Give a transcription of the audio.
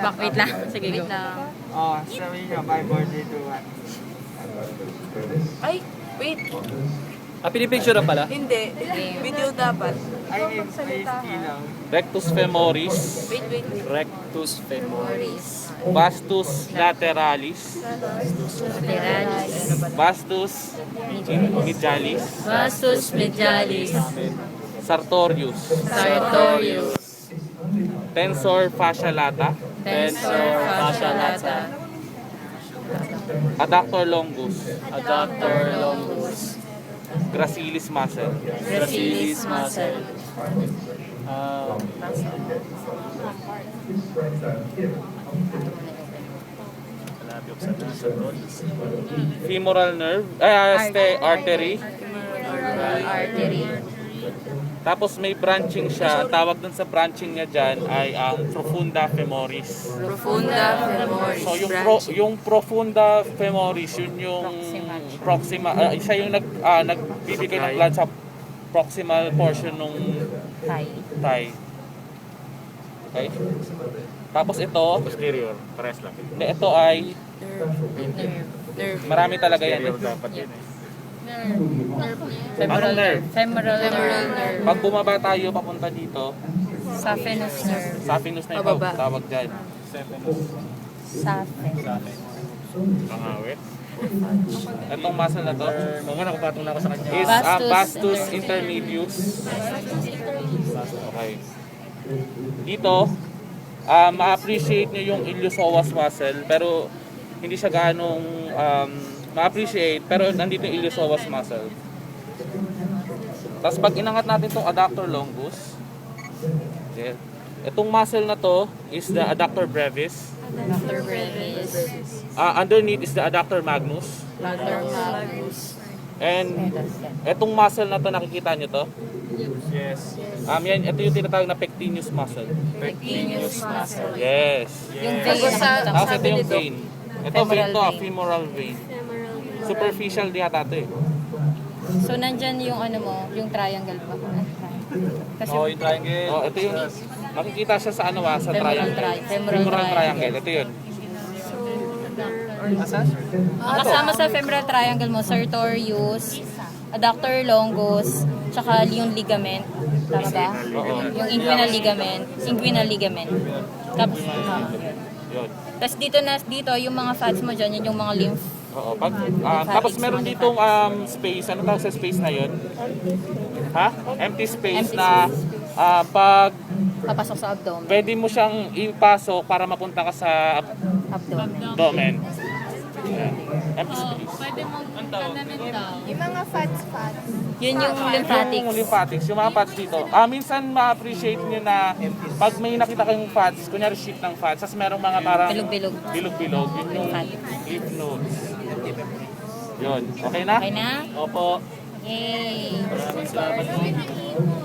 Back, wait lang. Sige, go. Wait lang. Oh, sabi niya, 5, 4, 3, 2, 1. Ay, wait. Pinipicture na pala. Hindi. Video dapat. Ay, may lang. Rectus femoris, Wait. Rectus femoris. vastus lateralis, Lateralis. vastus medialis, Vastus medialis. sartorius, Sartorius. tensor fascia lata, Tensor fascia lata. adductor longus, Adductor longus. gracilis muscle. Gracilis muscle. Femoral nerve, artery. Artery. Tapos may branching siya. Tawag dun sa branching niya dyan ay ang profunda femoris. Profunda femoris. So branch. yung profunda femoris, yun yung siya yung nagbibigay ng blood sa proximal portion ng thigh. Okay? Tapos ito, Posterior. Pares lang. ito ay Nerve. marami talaga yan. Dapat yun eh. Femoral nerve? Femoral Femoral nerve. nerve. Pag bumaba tayo papunta dito, Saphenous nerve. saphenous na yung Pababa. tawag dyan. Saphenous. Pangawit. Itong muscle na to Mga nakapatong na ako sa kanya. is Vastus vastus intermedius. Okay. Dito, ma-appreciate nyo yung iliopsoas muscle, pero hindi siya ganong ma-appreciate, pero nandito yung iliopsoas muscle. Tapos pag inangat natin itong adductor longus, okay, itong muscle na to is the adductor brevis. Dr. Brevis. Underneath is the adductor magnus. Dr. Magnus. And itong muscle na to, nakikita nyo to? Yes. Ito yung tinatawag na pectineus muscle. Pectineus muscle. Yes. Yung vein. Tapos ito yung vein. Ito vein to, vein. femoral vein. Superficial yata ito eh. So, nandyan yung ano mo, yung triangle pa. Kasi Oh, yung triangle. Oh, ito yung makikita siya sa sa Femoral triangle. femoral Triangle. Ito yun. ang kasama sa femoral triangle mo, sartorius, adductor longus, tsaka yung ligament. Tama ba? Oo. Yung inguinal ligament. Tapos, Yun. tapos dito, yung mga fats mo dyan, yun yung mga lymph. Oo. Tapos meron ditong space. Ano tawag sa space na yun? Ha? Empty space Empty na pag Papasok sa abdomen. pwede mo siyang ipasok para mapunta ka sa Abdomen. abdomen. Ayan. Empty space. Yung mga fats. Yun yung lymphatics. Yung lymphatics, yung mga fats dito. Minsan ma-appreciate nyo na pag may nakita kayong fats, kunyari sheet ng fats, tapos merong mga parang Bilog-bilog. bilog-bilog, yun yung lymph nodes. Yun. Okay na? Okay na? Opo. Yay! Maraming salamat po.